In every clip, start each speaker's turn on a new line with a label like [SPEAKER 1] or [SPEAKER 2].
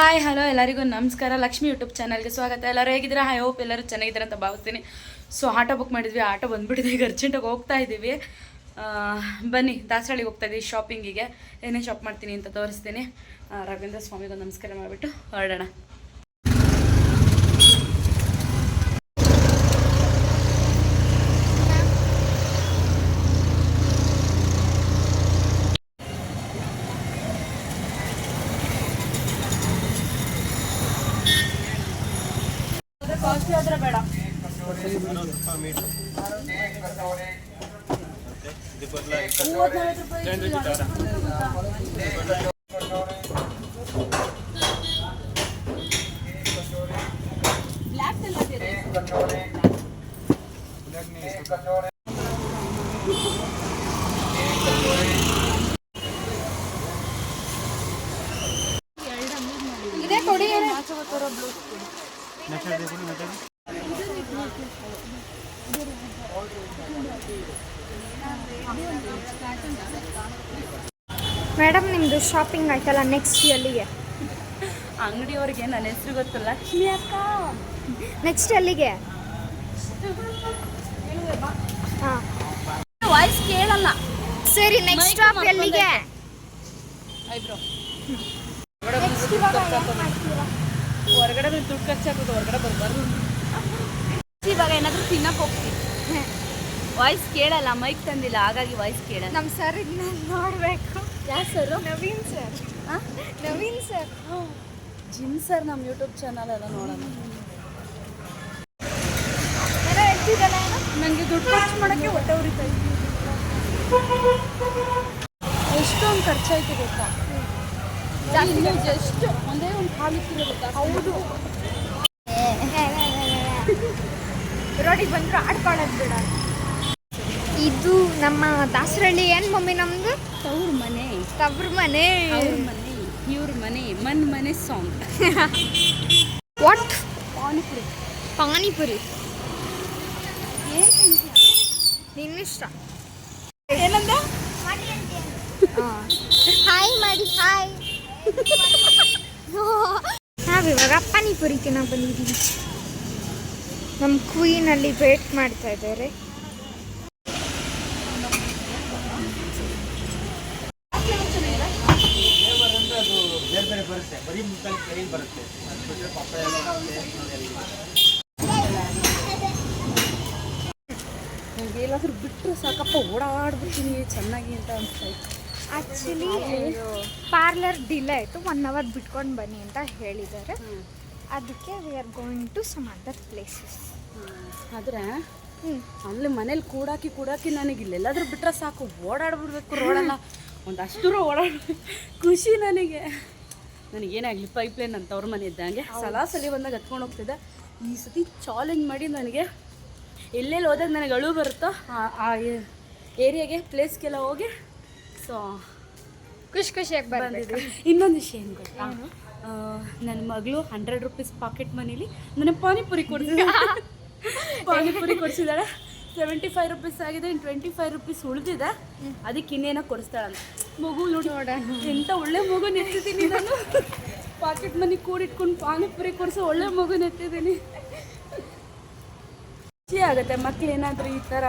[SPEAKER 1] Hi hello ಎಲ್ಲರಿಗೂ ನಮಸ್ಕಾರ. Lakshmi YouTube ಚಾನಲ್ಗೆ ಸ್ವಾಗತ. ಎಲ್ಲರೂ ಹೇಗಿದ್ದೀರಾ? ಐ ಹೋಪ್ ಎಲ್ಲರೂ ಚೆನ್ನಾಗಿದ್ದಾರೆ ಅಂತ ಭಾವಿಸ್ತೀನಿ. ಸೊ ಆಟೋ ಬುಕ್ ಮಾಡಿದ್ವಿ, ಆಟೋ ಬಂದುಬಿಟ್ಟಿದೆ. ಈಗ ಅರ್ಜೆಂಟಾಗಿ ಹೋಗ್ತಾ ಇದ್ದೀವಿ. ಬನ್ನಿ, ದಾಸರಳ್ಳಿಗೆ ಹೋಗ್ತಾ ಇದ್ದೀವಿ ಶಾಪಿಂಗಿಗೆ. ಏನೇ ಶಾಪ್ ಮಾಡ್ತೀನಿ ಅಂತ ತೋರಿಸ್ತೀನಿ. ರಾಘವೇಂದ್ರ ಸ್ವಾಮಿಗೆ ನಮಸ್ಕಾರ ಮಾಡಿಬಿಟ್ಟು ಹೊರಡೋಣ. ಕಾಸ್ಟ್ಲಿ ಆದ್ರೆ ಬೇಡ. ಇದೇ ಕೊಡಿ.
[SPEAKER 2] ಮೇಡಮ್, ನಿಮ್ಮದು ಶಾಪಿಂಗ್ ಆಯ್ತಲ್ಲ, ನೆಕ್ಸ್ಟ್ ಎಲ್ಲಿಗೆ?
[SPEAKER 1] ಅಂಗಡಿಯವ್ರಿಗೆ ನನ್ನ ಹೆಸರು ಗೊತ್ತು, ಲಕ್ಷ್ಮಿ ಅಕ್ಕ.
[SPEAKER 2] ನೆಕ್ಸ್ಟ್ ಎಲ್ಲಿಗೆ? ಹಾಂ,
[SPEAKER 1] ವಾಯ್ಸ್ ಕೇಳಲ್ಲ.
[SPEAKER 2] ಸರಿ, ನೆಕ್ಸ್ಟ್ ಸ್ಟಾಪ್ ಎಲ್ಲಿಗೆ?
[SPEAKER 1] ಐಬ್ರೋ.
[SPEAKER 2] ಹೊರಗಡೆ
[SPEAKER 1] ದುಡ್ಡು ಖರ್ಚಾಕೋದು, ಹೊರಗಡೆ ಬರಬಾರ್ದು. ಇವಾಗ ಏನಾದರೂ ತಿನ್ನಕ್ಕೆ ಹೋಗ್ತೀವಿ. ವಾಯ್ಸ್ ಕೇಳಲ್ಲ, ಮೈಕ್ ತಂದಿಲ್ಲ, ಹಾಗಾಗಿ ವಾಯ್ಸ್ ಕೇಳಲ್ಲ.
[SPEAKER 2] ನಮ್ಮ ಸರ್ ಇದನ್ನ ನೋಡಬೇಕು.
[SPEAKER 1] ಯಾವ sir?
[SPEAKER 2] Naveen sir. Naveen sir.
[SPEAKER 1] Gym sir ನಮ್ಮ ಯೂಟ್ಯೂಬ್ ಚಾನಲ್ ಎಲ್ಲ ನೋಡೋಣ.
[SPEAKER 2] ಏನೋ ಹೇಳ್ತಿದ್ದಲ್ಲ, ಏನೋ
[SPEAKER 1] ನನಗೆ ದುಡ್ಡು ಖರ್ಚು ಮಾಡೋಕ್ಕೆ ಹೊಟ್ಟೆ ಉರಿತಾ ಇತ್ತು. ಎಷ್ಟೊಂದು ಖರ್ಚಾಯ್ತು ಗೊತ್ತಾ? ಜಸ್ಟ್ ಒಂದೇ ಒಂದು ಹಾಲು ಇತ್ತಿರೋ ಗೊತ್ತಾ? ಹೌದು.
[SPEAKER 2] ರೋಡಿಗೆ ಬಂದ್ರು ಆಡ್ಕೊಳ್ಳೋದು ಬಿಡ. ಇದು ನಮ್ಮ ದಾಸರಳ್ಳಿ. ಏನು ಮಮ್ಮಿ ನಮ್ದು?
[SPEAKER 1] ತವ್ರ ಮನೆ.
[SPEAKER 2] ತವ್ರ ಮನೆ.
[SPEAKER 1] ಅವ್ರ ಮನೆ, ಇವ್ರ ಮನೆ, ಮನೆ ಸಾಂಗ್.
[SPEAKER 2] ವಾಟ್?
[SPEAKER 1] ಪಾನಿಪುರಿ.
[SPEAKER 2] ಪಾನಿಪುರಿ ನಿನ್ನಿಷ್ಟ.
[SPEAKER 1] ಏನಂದ?
[SPEAKER 2] ಹಾಯ್ ಮಾಡಿ. ಹಾಯ್. ನಾವಿವಾಗ ಪಾನಿಪುರಿ ತಿನ್ನೋ ಬಂದಿದ್ದೀವಿ. ನಮ್ಮ ಕ್ವೀನಲ್ಲಿ ವೇಟ್ ಮಾಡ್ತಾ ಇದ್ದಾರೆ.
[SPEAKER 1] ಎಲ್ಲಾದ್ರೂ ಬಿಟ್ಟರೆ ಸಾಕಪ್ಪ, ಓಡಾಡ್ಬಿಡ್ತೀನಿ ಚೆನ್ನಾಗಿ ಅಂತ ಅನಿಸ್ತಾಯಿತ್ತು.
[SPEAKER 2] ಆ್ಯಕ್ಚುಲಿ ಪಾರ್ಲರ್ ಡಿಲೇ ಆಯಿತು, 1 hour ಬಿಟ್ಕೊಂಡು ಬನ್ನಿ ಅಂತ ಹೇಳಿದ್ದಾರೆ. ಅದಕ್ಕೆ we are going to some other places.
[SPEAKER 1] ಆದರೆ ಅಲ್ಲಿ ಮನೇಲಿ ಕೂಡಾಕಿ ನನಗೆ ಇಲ್ಲೆಲ್ಲಾದ್ರೂ ಬಿಟ್ಟರೆ ಸಾಕು, ಓಡಾಡ್ಬಿಡ್ಬೇಕು ರೋಡಲ್ಲ. ಒಂದಷ್ಟು ಓಡಾಡ್ಬೇಕು, ಖುಷಿ ನನಗೆ. ನನಗೇನಾಗಲಿ ಪೈಪ್ಲೈನ್ ಅಂತ ಅವ್ರ ಮನೆ ಇದ್ದಂಗೆ ಸಲಿ ಬಂದಾಗ ಹತ್ಕೊಂಡು ಹೋಗ್ತಿದ್ದೆ. ಈ ಸತಿ ಚಾಲೆಂಜ್ ಮಾಡಿ ನನಗೆ ಎಲ್ಲೆಲ್ಲಿ ಹೋದಾಗ ನನಗೆ ಅಳು ಬರುತ್ತೋ ಆ ಏರಿಯಾಗೆ, ಪ್ಲೇಸ್ಗೆಲ್ಲ ಹೋಗಿ ಸೊ
[SPEAKER 2] ಖುಷಿಯಾಗಿ ಬಂದಿದ್ದೆ.
[SPEAKER 1] ಇನ್ನೊಂದು ವಿಷಯ ಏನು ಗೊತ್ತಾ? ನನ್ನ ಮಗಳು 100 ರೂಪೀಸ್ ಪಾಕೆಟ್ ಮನಿಲಿ ನನಗೆ ಪಾನಿಪುರಿ ಕೊಡಿಸಿದ್ದಾಳೆ. 75 ರೂಪೀಸ್ ಆಗಿದೆ, ಇನ್ನು 25 ರೂಪೀಸ್ ಉಳಿದಿದೆ. ಅದಕ್ಕೆ ಇನ್ನೇನೋ ಕೊಡಿಸ್ತಾಳಂತ. ಮಗು ನೋಡ, ಎಂಥ ಒಳ್ಳೆ ಮಗು ನೆತ್ತಿದ್ದೀನಿ ನಾನು. ಪಾಕೆಟ್ ಮನಿ ಕೂಡಿಟ್ಕೊಂಡು ಪಾನಿಪುರಿ ಕೊಡಿಸೋ ಒಳ್ಳೆ ಮಗು ನೆತ್ತಿದ್ದೀನಿ. ಖುಷಿ ಆಗುತ್ತೆ ಮಕ್ಕಳೇನಾದರೂ ಈ ಥರ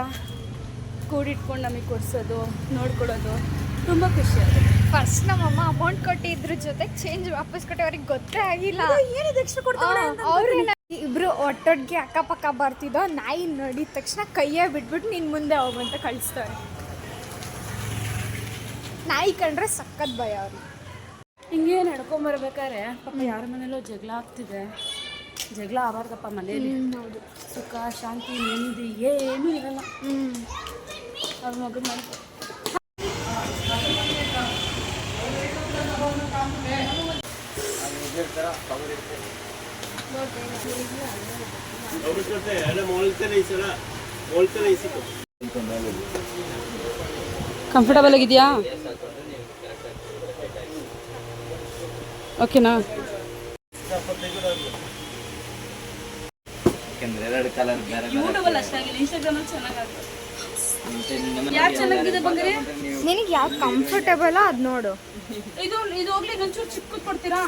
[SPEAKER 1] ಕೂಡಿಟ್ಕೊಂಡು ನಮಗೆ ಕೊಡಿಸೋದು, ನೋಡ್ಕೊಡೋದು ತುಂಬ ಖುಷಿ ಆಗುತ್ತೆ.
[SPEAKER 2] ಫಸ್ಟ್ ನಮ್ಮಮ್ಮ ಅಮೌಂಟ್ ಕೊಟ್ಟಿದ್ರ ಜೊತೆ ಚೇಂಜ್ ವಾಪಸ್ ಕೊಟ್ಟೆ, ಅವ್ರಿಗೆ ಗೊತ್ತೇ ಆಗಿಲ್ಲ
[SPEAKER 1] ಏನಿದೆ ಎಕ್ಸ್ಟ್ರಾ ಕೊಡ್ತಾರೆ.
[SPEAKER 2] ಅವ್ರೇನ ಇಬ್ರು ಒಟ್ಟೊಟ್ಟಿಗೆ ಅಕ್ಕಪಕ್ಕ ಬರ್ತಿದ್ದೋ, ನಾಯಿ ನೋಡಿದ ತಕ್ಷಣ ಕೈಯೇ ಬಿಟ್ಬಿಟ್ಟು ನೀನು ಮುಂದೆ ಹೋಗಂತ ಕಳಿಸ್ತಾರೆ. ನಾಯಿ ಕಂಡ್ರೆ ಸಖತ್ ಭಯ ಅವ್ರಿಗೆ.
[SPEAKER 1] ಹಿಂಗೆ ನಡ್ಕೊಂಬರ್ಬೇಕಾದ್ರೆ ಪಾಪ ಯಾರ ಮನೇಲೋ ಜಗಳ ಆಗ್ತಿದೆ. ಜಗಳ ಆಬಾರ್ದಪ್ಪ ಮನೇಲಿ.
[SPEAKER 2] ಹೌದು,
[SPEAKER 1] ಸುಖ ಶಾಂತಿ ನೆಮ್ಮದಿ ಏನೂ ಇರಲ್ಲ. ಅವ್ರ ಮಗನ ಮಾಡಿ ಕಂಫರ್ಟಬಲ್ ಆಗಿದೆಯಾ? ಓಕೆನಾ? ಯೂಟ್ಯೂಬಲ್ಲಿ ಅಷ್ಟಾಗಿಲ್ಲ, ಇನ್ಸ್ಟಾಗ್ರಾಮಲ್ಲಿ ಚೆನ್ನಾಗಾಗ್ತದೆ. ಯಾರು ಚೆನ್ನಾಗಿದೆ ಬಂಗಾರಿ?
[SPEAKER 2] ನಿನಗೆ ಯಾವ್ದು ಕಂಫರ್ಟಬಲ್ ಅದು ನೋಡು.
[SPEAKER 1] ಇದು ಹೋಗ್ಲಿ, ಒಂಚೂರು ಚಿಕ್ಕದು ಕೊಡ್ತೀರಾ?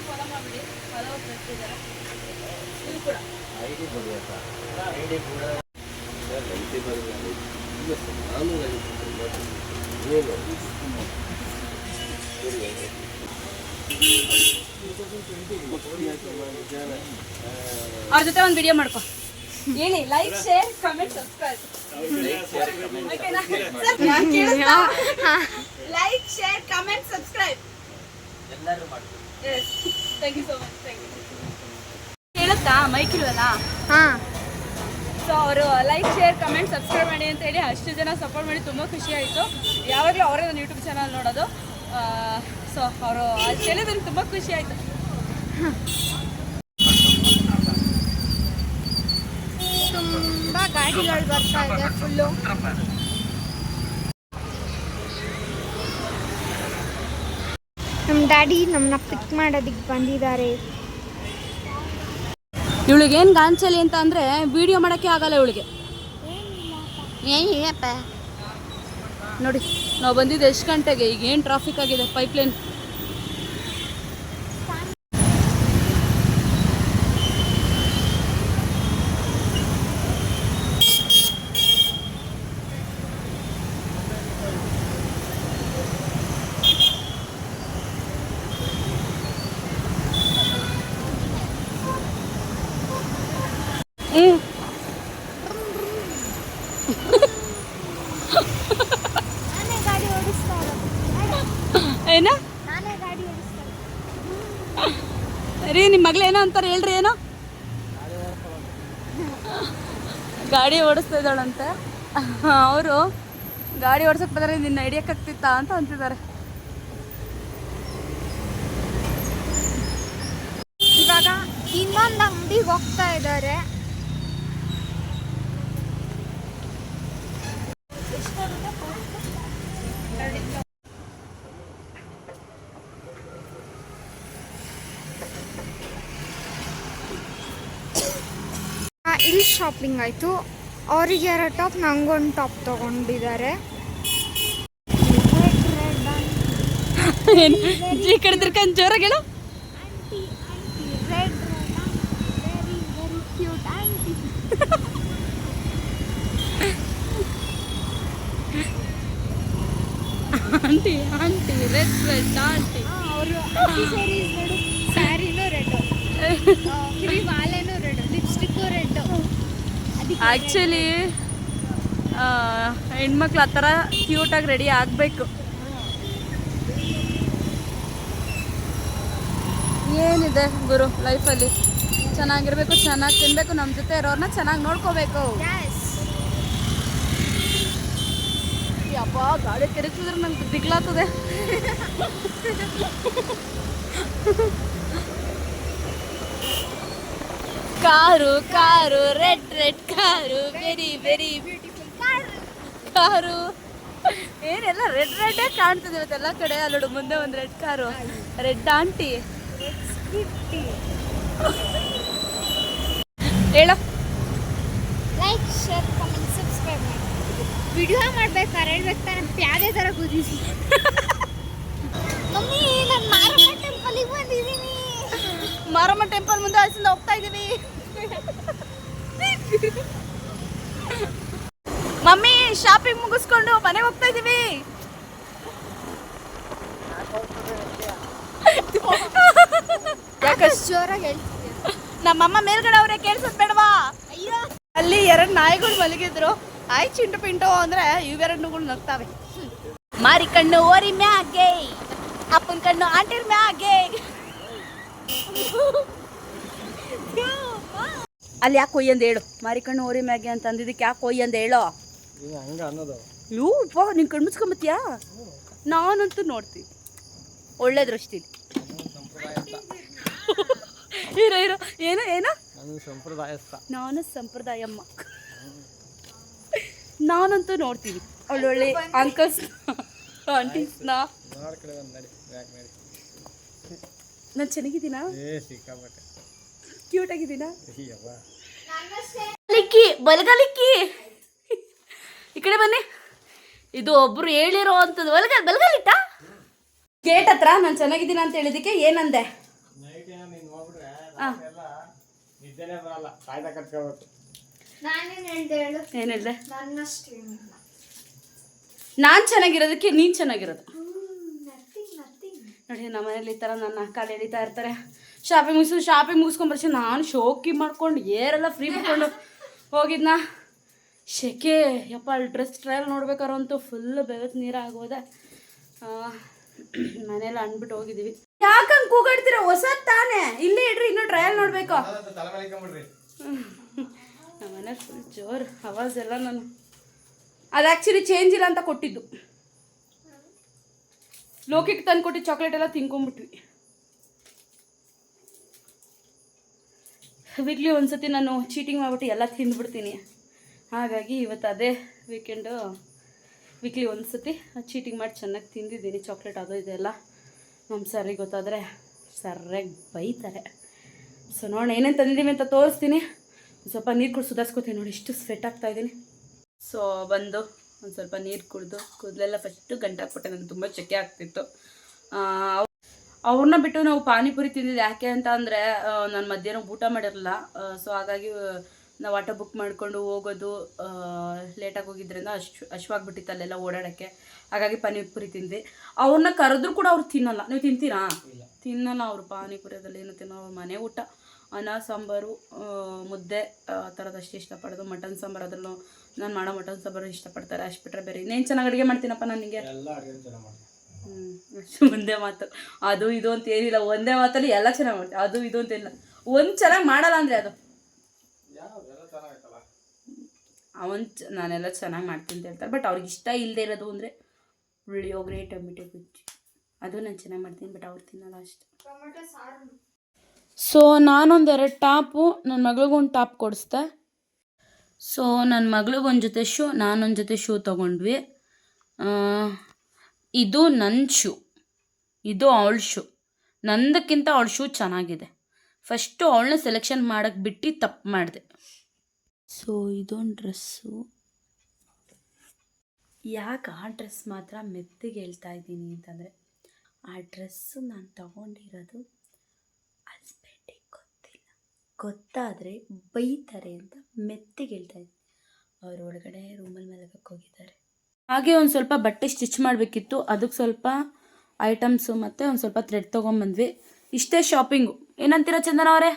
[SPEAKER 1] ಫಾಲೋ ಮಾಡ್ಬಿಡಿ, ಫಾಲೋ ಮಾಡ್ತಿದ್ದಾರೆ. ಇದು ಕೂಡ ಅವ್ರ ಜೊತೆ ಒಂದು ವಿಡಿಯೋ ಮಾಡ್ಕೊ. ಹೇಳಿ, like, share, comment, subscribe. Like, share, comment, subscribe ಎಲ್ಲರೂ ಮಾಡಿ. Thank you so much. Thank you. ಹೇಳುತ್ತಾ ಮೈಕ್ ಇಲ್ವಲ್ಲ?
[SPEAKER 2] ಹಾಂ.
[SPEAKER 1] ಸೊ ಅವರು ಲೈಕ್, ಶೇರ್, ಕಮೆಂಟ್, ಸಬ್ಸ್ಕ್ರೈಬ್ ಮಾಡಿ ಅಂತ ಹೇಳಿ ಅಷ್ಟು ಜನ ಸಪೋರ್ಟ್ ಮಾಡಿ ತುಂಬ ಖುಷಿ ಆಯಿತು. ಯಾವಾಗಲೂ ಅವರೇ ನನ್ನ ಯೂಟ್ಯೂಬ್ ಚಾನಲ್ ನೋಡೋದು. ಸೊ ಅವರು ಅದು ಹೇಳಿದ್ರೆ ನನಗೆ ತುಂಬ ಖುಷಿ ಆಯಿತು.
[SPEAKER 2] ತುಂಬ ಗಾಡಿಗಳು ಬರ್ತಾ ಇದೆ ಫುಲ್ಲು. ನಮ್ಮ ಡ್ಯಾಡಿ ನಮ್ಮನ್ನ ಪಿಕ್ ಮಾಡೋದಕ್ಕೆ ಬಂದಿದ್ದಾರೆ.
[SPEAKER 1] ಇವಳಿಗೇನು ಗಾಂಚಲಿ ಅಂತ ಅಂದರೆ ವಿಡಿಯೋ ಮಾಡೋಕ್ಕೆ ಆಗಲ್ಲ ಇವಳಿಗೆ. ಏನಪ್ಪ ನೋಡಿ, ನಾವು ಬಂದಿದ್ದು ಎಷ್ಟು ಗಂಟೆಗೆ? ಈಗ ಏನು ಟ್ರಾಫಿಕ್ ಆಗಿದೆ, ಪೈಪ್ಲೈನ್.
[SPEAKER 2] ನಾನೇ ಗಾಡಿ ಓಡಿಸ್ತಾ
[SPEAKER 1] ಏನ
[SPEAKER 2] ನಾನೇ ಗಾಡಿ ಓಡಿಸ್ತಾ
[SPEAKER 1] ರೀ, ನಿಮ್ಮ ಮಗಳು ಏನೋ ಅಂತಾರೆ ಹೇಳ್ರಿ. ಏನೋ ಗಾಡಿ ಓಡಿಸ್ತಾ ಇದ್ದಾಳಂತೆ. ಅವರು ಗಾಡಿ ಓಡಿಸೋಕೆ ಬಂದರೆ ನಿನ್ನ ಹಿಡಿಯೋಕ್ಕಾಗ್ತಿತ್ತಾ ಅಂತ ಅಂತಿದ್ದಾರೆ.
[SPEAKER 2] ಇವಾಗ ಇನ್ನೊಂದು ಅಂಗಡಿಗೆ ಹೋಗ್ತಾ ಇದ್ದಾರೆ. ಇಲ್ಲಿ ಶಾಪಿಂಗ್ ಆಯಿತು. ಅವರಿಗೆ 2 ಟಾಪ್, ನಂಗೊಂದು ಟಾಪ್ ತೊಗೊಂಡಿದ್ದಾರೆ.
[SPEAKER 1] ಈ ಕಡೆ ತಿರ್ಕೊಂಡು ಜೋರಾಗಿ ಹೇಳು.
[SPEAKER 2] Red very very cute aunty.
[SPEAKER 1] Aunty aunty red red aunty.
[SPEAKER 2] ಅವರು ಸ್ಯಾರೀಸ್ ನೋಡು, ಸ್ಯಾರಿನೂ ರೆಡ್ಡು, ಕಿವಿ ಮಾಲೆನೂ ರೆಡ್, ಲಿಪ್ಸ್ಟಿಕ್ಕು ರೆಡ್ಡು.
[SPEAKER 1] ಆ್ಯಕ್ಚುಲಿ ಹೆಣ್ಮಕ್ಳು ಆ ಥರ ಕ್ಯೂಟಾಗಿ ರೆಡಿ ಆಗಬೇಕು. ಏನಿದೆ ಗುರು ಲೈಫಲ್ಲಿ? ಚೆನ್ನಾಗಿರ್ಬೇಕು, ಚೆನ್ನಾಗಿ ತಿನ್ನಬೇಕು, ನಮ್ಮ ಜೊತೆ ಇರೋರನ್ನ ಚೆನ್ನಾಗಿ ನೋಡ್ಕೋಬೇಕು. ಯಪ್ಪ, ಗಾಡಿ ತಿರುಗಿಸಿದ್ರೆ ನಂಗೆ ದಿಗ್ಲಾಗ್ತದೆ. Car car red red car, very very beautiful car. ಏನೆಲ್ಲ ರೆಡ್ ರೆಡ್ಡೇ ಕಾಣ್ತದೆ ಇವತ್ತೆಲ್ಲ ಕಡೆ. ಅಲ್ಲೋಡು ಮುಂದೆ ಒಂದು ರೆಡ್ ಕಾರು, ರೆಡ್ ಆಂಟಿ. ಹೇಳೋ.
[SPEAKER 2] ಲೈಕ್, ಶೇರ್, ಕಮೆಂಟ್, ಸಬ್ಸ್ಕ್ರೈಬ್ ಮಾಡಿ. ವಿಡಿಯೋ ಮಾಡ್ಬೇಕಾದ್ರೆ ಹೇಳ್ಬೇಕು ತಾನೆ, ಪ್ಯಾದೆ ಥರ ಕುದಿಸಿ. ಮಮ್ಮಿ, ನಾನು ಮಾರಮ್ಮ ಟೆಂಪಲಿಗೆ ಬಂದಿದ್ದೀನಿ.
[SPEAKER 1] ಮಾರಮ್ಮ ಟೆಂಪಲ್ ಮುಂದೆ ಆಯ್ಸಿಂದ ಹೋಗ್ತಾ ಇದ್ದೀವಿ. ಮಮ್ಮಿ, ಶಾಪಿಂಗ್ ಮುಗಿಸ್ಕೊಂಡು ಮನೆಗೆ ಹೋಗ್ತಾ ಇದ್ದೀವಿ.
[SPEAKER 2] ಯಾಕೆ ಜೋರಾಗಿ ಹೇಳ್ತಿದ್ದೆ?
[SPEAKER 1] ನಮ್ಮಮ್ಮ ಮೇಲ್ಗಡೆ ಅವರೇ ಕೇಳಿಸೋದು ಬೇಡವಾ? ಅಯ್ಯೋ, ಅಲ್ಲಿ 2 ನಾಯಿಗಳು ಮಲಗಿದ್ರು. ಆಯ್ ಚಿಂಟು ಪಿಂಟು ಅಂದ್ರೆ ಇವೆರಡುಗಳು ನಗ್ತಾವೆ. ಮಾರಿ ಕಣ್ಣು ಓರಿ ಮ್ಯಾಗೆ, ಅಪ್ಪನ ಕಣ್ಣು ಆಂಟಿರ್ ಮ್ಯಾಗೆ. ಅಲ್ಲಿ ಯಾಕೆ ಕೊಯ್ಯಂದು ಹೇಳು? ಮಾರಿ ಕಣ್ಣು ಓರಿ ಮ್ಯಾಗೆ ಅಂತ ಅಂದಿದ್ದಕ್ಕೆ ಯಾಕೆ ಕೊಯ್ಯಂದು ಹೇಳೋ? ಯೂ ಪಾ, ನೀನು ಕಣ್ಣು ಮುಚ್ಕೊಂಬತ್ತೀಯಾ? ನಾನಂತೂ ನೋಡ್ತೀನಿ ಒಳ್ಳೆ ದೃಷ್ಟಿಲಿ. ಇರೋ ಇರೋ, ಏನೋ ಏನೋ, ನಾನು ಸಂಪ್ರದಾಯಮ್ಮ. ನಾನಂತೂ ನೋಡ್ತೀನಿ ಒಳ್ಳೊಳ್ಳೆ ಅಂಕಲ್ಸ್ ಆಂಟೀಸ್ನ. ನಾನು ಚೆನ್ನಾಗಿದ್ದೀನಾ? ಕ್ಯೂಟ್ ಆಗಿದ್ದೀನಾ? ಬಲಗಾಲಿಕ್ಕಿ ಈ ಕಡೆ ಬನ್ನಿ. ಇದು ಒಬ್ರು ಹೇಳಿರೋ ಅಂಥದ್ದು ಬಲಗಾಲಿಟ್ಟ ಗೇಟ್ ಹತ್ರ ನಾನು ಚೆನ್ನಾಗಿದ್ದೀನಿ ಅಂತ ಹೇಳಿದಕ್ಕೆ ಏನಂದೆ? ಏನು ಹೇಳಿದೆ? ನಾನು ಚೆನ್ನಾಗಿರೋದಕ್ಕೆ ನೀನು ಚೆನ್ನಾಗಿರೋದು ನೋಡಿ. ನಮ್ಮ ಮನೇಲಿ ಈ ಥರ ನನ್ನ ಕಾಲು ಎಳಿತಾ ಇರ್ತಾರೆ. ಶಾಪಿಂಗ್ ಮುಗಿಸ್ಕೊಂಬರ್ಸಿ ನಾನು ಶೋಕಿ ಮಾಡ್ಕೊಂಡು ಏರೆಲ್ಲ ಫ್ರೀ ಬಿಟ್ಕೊಂಡು ಹೋಗಿದ್ನ. ಶೆಕೆ ಯಪ್ಪ, ಅಲ್ಲಿ ಡ್ರೆಸ್ ಟ್ರಯಲ್ ನೋಡ್ಬೇಕಾರು ಅಂತೂ ಫುಲ್ ಬೆವತ್ತು ನೀರಾಗೋದೆ. ಮನೇಲಿ ಅಂದ್ಬಿಟ್ಟು ಹೋಗಿದ್ದೀವಿ. ಯಾಕಂಗೆ ಕೂಗಾಡ್ತೀರ? ಹೊಸದು ತಾನೇ, ಇಲ್ಲೇ ಇಡ್ರಿ, ಇನ್ನೂ ಟ್ರಯಲ್ ನೋಡಬೇಕು. ನಮ್ಮ ಮನೇಲಿ ಫುಲ್ ಜೋರು ಆವಾಜ್ ಎಲ್ಲ. ನಾನು ಅದು ಆ್ಯಕ್ಚುಲಿ ಚೇಂಜ್ ಇಲ್ಲ ಅಂತ ಕೊಟ್ಟಿದ್ದು. ಲೋಕಿಗೆ ತಂದು ಕೊಟ್ಟಿದ್ದು ಚಾಕ್ಲೇಟ್ ಎಲ್ಲ ತಿನ್ಕೊಂಬಿಟ್ವಿ. ವೀಕ್ಲಿ ಒಂದ್ಸತಿ ನಾನು ಚೀಟಿಂಗ್ ಮಾಡಿಬಿಟ್ಟು ಎಲ್ಲ ತಿಂದ್ಬಿಡ್ತೀನಿ. ಹಾಗಾಗಿ ಇವತ್ತು ಅದೇ ವೀಕೆಂಡು ವೀಕ್ಲಿ ಒಂದ್ಸತಿ ಚೀಟಿಂಗ್ ಮಾಡಿ ಚೆನ್ನಾಗಿ ತಿಂದಿದ್ದೀನಿ ಚಾಕ್ಲೇಟ್. ಅದು ಇದೆಲ್ಲ ನಮ್ಮ ಸರ್ರಿಗೆ ಗೊತ್ತಾದರೆ ಸರ್ಯಾಗಿ ಬೈತಾರೆ. ಸೊ ನೋಡೋಣ ಏನೇನು ತಂದಿದ್ದೀವಿ ಅಂತ ತೋರಿಸ್ತೀನಿ. ಸ್ವಲ್ಪ ನೀರು ಕುಡಿದು ಸುಧಾರಿಸ್ಕೊತೀನಿ. ನೋಡಿ ಇಷ್ಟು ಸ್ವೆಟ್ ಆಗ್ತಾಯಿದ್ದೀನಿ. ಸೊ ಬಂದು ಒಂದು ಸ್ವಲ್ಪ ನೀರು ಕುಡಿದು ಕೂದಲೆಲ್ಲ ಫಸ್ಟು ಗಂಟೆ ಹಾಕ್ಬಿಟ್ಟೆ. ನನಗೆ ತುಂಬ ಸೆಕೆ ಆಗ್ತಿತ್ತು. ಅವ್ರನ್ನ ಬಿಟ್ಟು ನಾವು ಪಾನಿಪುರಿ ತಿಂದಿದ್ದು ಯಾಕೆ ಅಂತ ಅಂದರೆ ನಾನು ಮಧ್ಯಾಹ್ನ ಊಟ ಮಾಡಿರಲಿಲ್ಲ. ಸೊ ಹಾಗಾಗಿ ನಾವು ಆಟೋ ಬುಕ್ ಮಾಡಿಕೊಂಡು ಹೋಗೋದು ಲೇಟಾಗಿ ಹೋಗಿದ್ದರಿಂದ ಹಶ್ವಾಗಿಬಿಟ್ಟಿತ್ತು ಅಲ್ಲೆಲ್ಲ ಓಡಾಡೋಕ್ಕೆ. ಹಾಗಾಗಿ ಪಾನಿಪುರಿ ತಿಂದು ಅವ್ರನ್ನ ಕರೆದ್ರೂ ಕೂಡ ಅವ್ರು ತಿನ್ನಲ್ಲ. ನೀವು ತಿಂತೀರಾ? ತಿನ್ನಲ್ಲ ಅವರು ಪಾನಿಪುರಿಯಲ್ಲಿ. ಏನು ತಿನ್ನೋ ಅವ್ರ ಮನೆ ಊಟ ಅನ್ನ ಸಾಂಬಾರು ಮುದ್ದೆ ಆ ಥರದಷ್ಟು ಇಷ್ಟಪಡೋದು. ಮಟನ್ ಸಾಂಬಾರು ಅದರಲ್ಲೂ ನಾನು ಮಾಡೋ ಮಟನ್ ಸಾಂಬಾರು ಇಷ್ಟಪಡ್ತಾರೆ. ಅಷ್ಟು ಬಿಟ್ಟರೆ ಬೇರೆ ಇನ್ನೇನು ಚೆನ್ನಾಗಿ ಅಡುಗೆ ಮಾಡ್ತೀನಪ್ಪ ನನಗೆ. ಅಷ್ಟು ಒಂದೇ ಮಾತು ಅದು ಇದು ಅಂತ ಏನಿಲ್ಲ. ಒಂದೇ ಮಾತಲ್ಲಿ ಎಲ್ಲ ಚೆನ್ನಾಗಿ ಮಾಡ್ತೀನಿ. ಅದು ಇದು ಅಂತ ಏನಿಲ್ಲ. ಒಂದು ಚೆನ್ನಾಗಿ ಮಾಡಲ್ಲ ಅಂದರೆ ಅದು ನಾನೆಲ್ಲ ಚೆನ್ನಾಗಿ ಮಾಡ್ತೀನಿ ಅಂತ ಹೇಳ್ತಾರೆ. ಬಟ್ ಅವ್ರಿಗೆ ಇಷ್ಟ ಇಲ್ಲದೆ ಇರೋದು ಅಂದರೆ ಪುಳಿಯೋಗರೆ, ಟೊಮೆಟೊ ಗೊಜ್ಜು, ಅದು ನಾನು ಚೆನ್ನಾಗಿ ಮಾಡ್ತೀನಿ. ಬಟ್ ಅವ್ರು ತಿನ್ನಲ್ಲ ಅಷ್ಟು. ಸೊ ನಾನೊಂದೆರಡು ಟಾಪು ನನ್ನ ಮಗಳಿಗೊಂದು ಟಾಪ್ ಕೊಡಿಸ್ದೆ. ಸೊ ನನ್ನ ಮಗಳಿಗೊಂದು ಜೊತೆ ಶೂ, ನಾನೊಂದು ಜೊತೆ ಶೂ ತೊಗೊಂಡ್ವಿ. ಇದು ನನ್ನ ಶೂ, ಇದು ಅವಳ ಶೂ. ನಂದಕ್ಕಿಂತ ಅವಳ ಶೂ ಚೆನ್ನಾಗಿದೆ. ಫಸ್ಟು ಅವಳನ್ನ ಸೆಲೆಕ್ಷನ್ ಮಾಡೋಕ್ಕೆ ಬಿಟ್ಟು ತಪ್ಪು ಮಾಡಿದೆ. ಸೊ ಇದೊಂದು ಡ್ರೆಸ್ಸು. ಯಾಕೆ ಆ ಡ್ರೆಸ್ ಮಾತ್ರ ಮೆತ್ತಿಗೆ ಹೇಳ್ತಾ ಇದ್ದೀನಿ ಅಂತಂದರೆ, ಆ ಡ್ರೆಸ್ಸು ನಾನು ತಗೊಂಡಿರೋದು ಹಸ್ಬೆಂಡಿಗೆ ಗೊತ್ತಿಲ್ಲ. ಗೊತ್ತಾದರೆ ಬೈತಾರೆ ಅಂತ ಮೆತ್ತಿಗೆ ಹೇಳ್ತಾ ಇದ್ದೀನಿ. ಅವ್ರು ಒಳಗಡೆ ರೂಮಲ್ಲಿ ಮಲಗಕ್ಕೆ ಹೋಗಿದ್ದಾರೆ. ಹಾಗೆ ಒಂದು ಸ್ವಲ್ಪ ಬಟ್ಟೆ ಸ್ಟಿಚ್ ಮಾಡಬೇಕಿತ್ತು. ಅದಕ್ಕೆ ಸ್ವಲ್ಪ ಐಟಮ್ಸು ಮತ್ತು ಒಂದು ಸ್ವಲ್ಪ ಥ್ರೆಡ್ ತೊಗೊಂಬಂದ್ವಿ. ಇಷ್ಟೇ ಶಾಪಿಂಗು. ಏನಂತೀರ ಚಂದನ ಅವರೇ?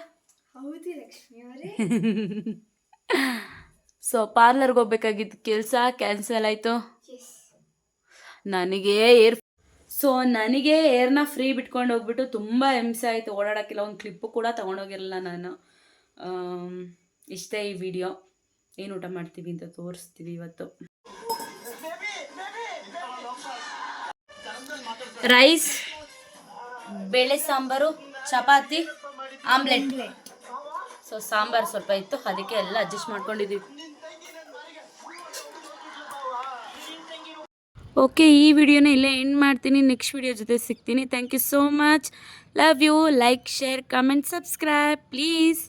[SPEAKER 2] ಹೌದು ಲಕ್ಷ್ಮಿ ಅವರೇ.
[SPEAKER 1] ಸೊ ಪಾರ್ಲರ್ಗೆ ಹೋಗ್ಬೇಕಾಗಿದ್ದು ಕೆಲಸ ಕ್ಯಾನ್ಸಲ್ ಆಯಿತು. ನನಗೆ ಏರ್ನ ಫ್ರೀ ಬಿಟ್ಕೊಂಡು ಹೋಗ್ಬಿಟ್ಟು ತುಂಬ ಹಿಂಸೆ ಆಯಿತು. ಓಡಾಡೋಕ್ಕಿಲ್ಲ. ಒಂದು ಕ್ಲಿಪ್ಪು ಕೂಡ ತೊಗೊಂಡೋಗಿರಲಿಲ್ಲ ನಾನು. ಇಷ್ಟೇ ಈ ವಿಡಿಯೋ. ಏನು ಊಟ ಮಾಡ್ತೀವಿ ಅಂತ ತೋರಿಸ್ತೀವಿ ಇವತ್ತು. ರೈಸ್, ಬೇಳೆ ಸಾಂಬಾರು, ಚಪಾತಿ, ಆಮ್ಲೆಟ್. ಸೊ ಸಾಂಬಾರು ಸ್ವಲ್ಪ ಇತ್ತು, ಅದಕ್ಕೆ ಎಲ್ಲ ಅಡ್ಜಸ್ಟ್ ಮಾಡ್ಕೊಂಡಿದ್ದೀವಿ. ಓಕೆ, ಈ ವಿಡಿಯೋನ ಇಲ್ಲೇ ಎಂಡ್ ಮಾಡ್ತೀನಿ. ನೆಕ್ಸ್ಟ್ ವಿಡಿಯೋ ಜೊತೆ ಸಿಗ್ತೀನಿ. Thank you so much. Love you. Like, share, comment, subscribe please.